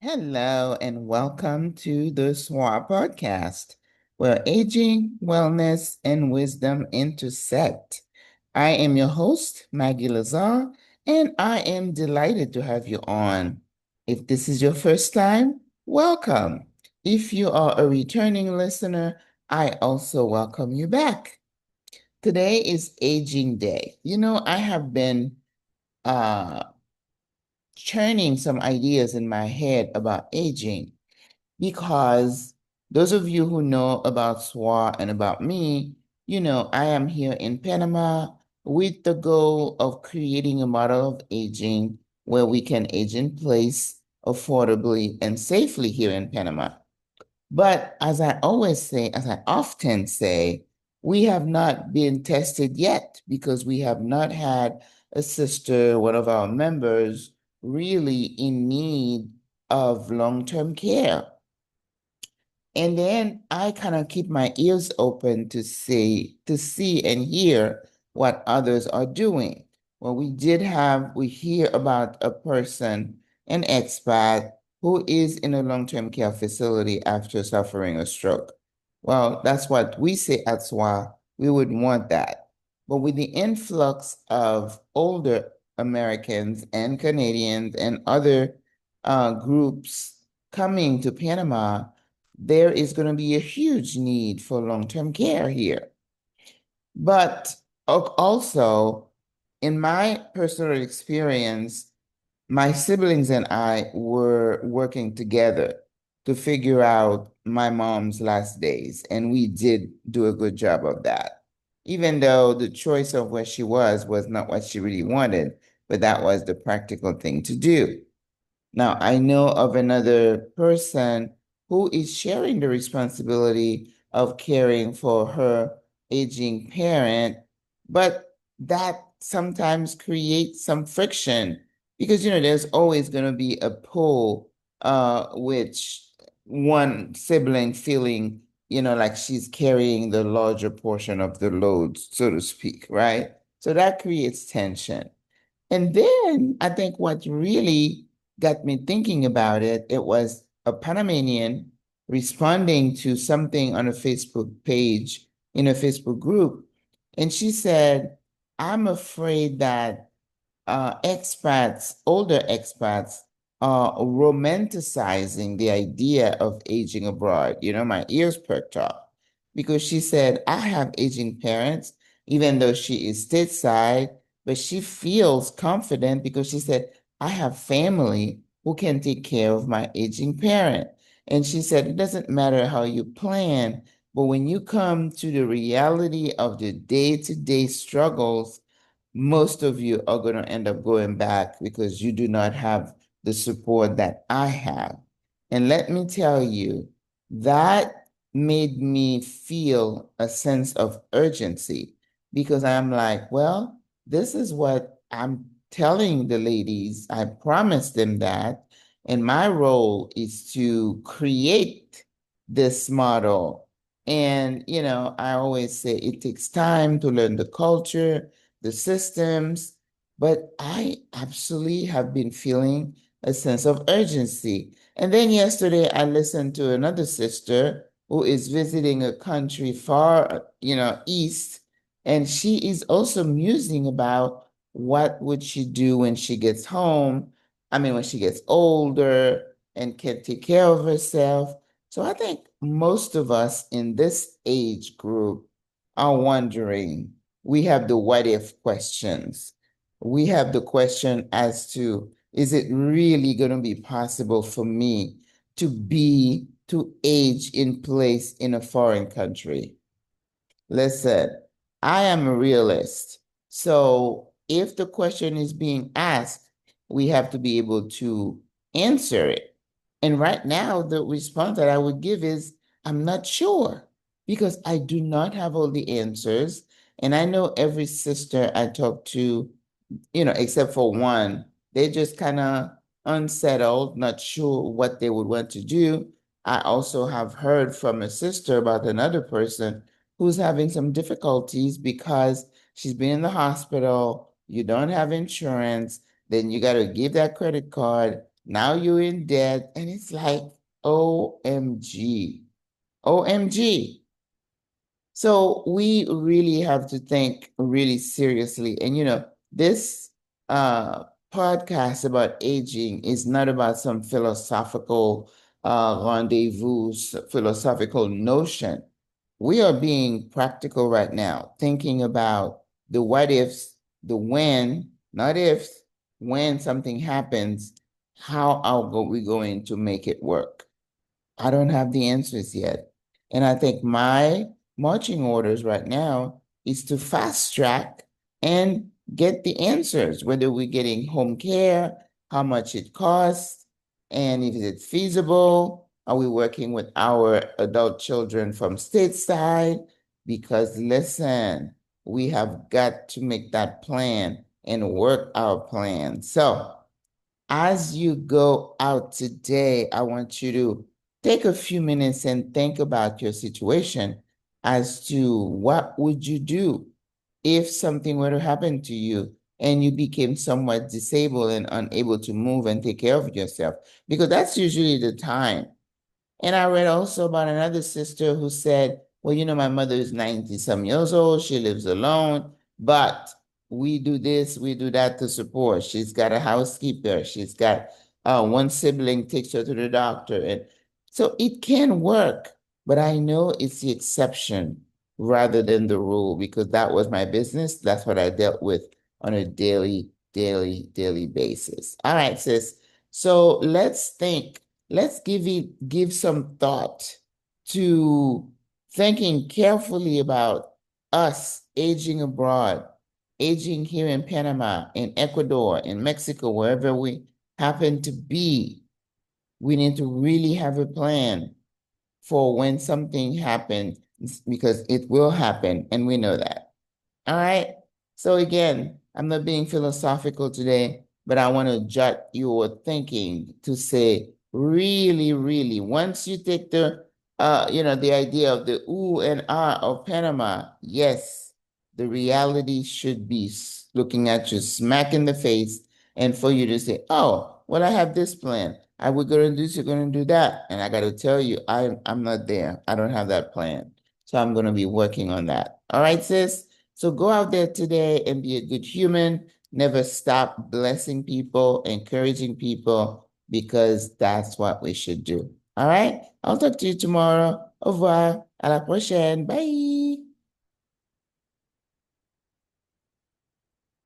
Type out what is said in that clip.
Hello, and welcome to the SWRA podcast, where aging, wellness, and wisdom intersect. I am your host, Maggie Lazar, and I am delighted to have you on. If this is your first time, welcome. If you are a returning listener, I also welcome you back. Today is Aging Day. I have been uh, churning some ideas in my head about aging because those of you who know about SWRA and about me, I am here in Panama with the goal of creating a model of aging where we can age in place affordably and safely here in Panama. But as I often say, we have not been tested yet because we have not had a sister, one of our members, really in need of long-term care. And then I kind of keep my ears open to see and hear what others are doing. Well, we hear about a person, an expat, who is in a long-term care facility after suffering a stroke. Well, that's what we say at SWA. We would want that. But with the influx of older Americans and Canadians and other groups coming to Panama, there is going to be a huge need for long-term care here. But also, in my personal experience, my siblings and I were working together to figure out my mom's last days, and we did do a good job of that. Even though the choice of where she was not what she really wanted, but that was the practical thing to do. Now, I know of another person who is sharing the responsibility of caring for her aging parent, but that sometimes creates some friction because, there's always going to be a pull, which one sibling feeling, like she's carrying the larger portion of the load, so to speak, right? So that creates tension. And then I think what really got me thinking about it, it was a Panamanian responding to something on a Facebook page in a Facebook group. And she said, I'm afraid that older expats, are romanticizing the idea of aging abroad. My ears perked up because she said, I have aging parents, even though she is stateside, but she feels confident because she said, I have family who can take care of my aging parent. And she said, it doesn't matter how you plan, but when you come to the reality of the day-to-day struggles, most of you are going to end up going back because you do not have the support that I have. And let me tell you, that made me feel a sense of urgency because I'm like, well, this is what I'm telling the ladies. I promised them that. And my role is to create this model. And, I always say it takes time to learn the culture, the systems, but I absolutely have been feeling a sense of urgency. And then yesterday, I listened to another sister who is visiting a country far, east, and she is also musing about what would she do when she gets home. I mean, when she gets older and can take care of herself. So I think most of us in this age group are wondering, we have the what if questions. We have the question as to, is it really going to be possible for me to age in place in a foreign country? Listen, I am a realist. So if the question is being asked, we have to be able to answer it. And right now, the response that I would give is, I'm not sure because I do not have all the answers. And I know every sister I talk to, except for one, they just kind of unsettled, not sure what they would want to do. I also have heard from a sister about another person who's having some difficulties because she's been in the hospital, you don't have insurance, then you got to give that credit card, Now you're in debt, and it's like, OMG, OMG. So we really have to think really seriously. And this uh podcast about aging is not about some philosophical rendezvous, philosophical notion. We are being practical right now, thinking about the what ifs, the when, not if, when something happens, how are we going to make it work? I don't have the answers yet. And I think my marching orders right now is to fast track and get the answers, whether we're getting home care, how much it costs, and if it's feasible. Are we working with our adult children from stateside? Because listen, we have got to make that plan and work our plan. So as you go out today, I want you to take a few minutes and think about your situation as to what would you do if something were to happen to you and you became somewhat disabled and unable to move and take care of yourself, because that's usually the time. And I read also about another sister who said, well, my mother is 90 some years old. She lives alone, but we do this, we do that to support. She's got a housekeeper. She's got one sibling takes her to the doctor. And so it can work, but I know it's the exception rather than the rule, because that was my business. That's what I dealt with on a daily basis. All right, sis. So let's give some thought to thinking carefully about us aging abroad, aging here in Panama, in Ecuador, in Mexico, wherever we happen to be. We need to really have a plan for when something happens, because it will happen, and we know that. All right. So again, I'm not being philosophical today, but I want to jot your thinking to say, really, really, once you take the idea of the ooh and ah of Panama, yes, the reality should be looking at you smack in the face, and for you to say, oh, well, I have this plan. I we're going to do this, you're going to do that. And I got to tell you, I'm not there. I don't have that plan. So I'm going to be working on that. All right, sis? So go out there today and be a good human. Never stop blessing people, encouraging people, because that's what we should do. All right? I'll talk to you tomorrow. Au revoir. À la prochaine. Bye.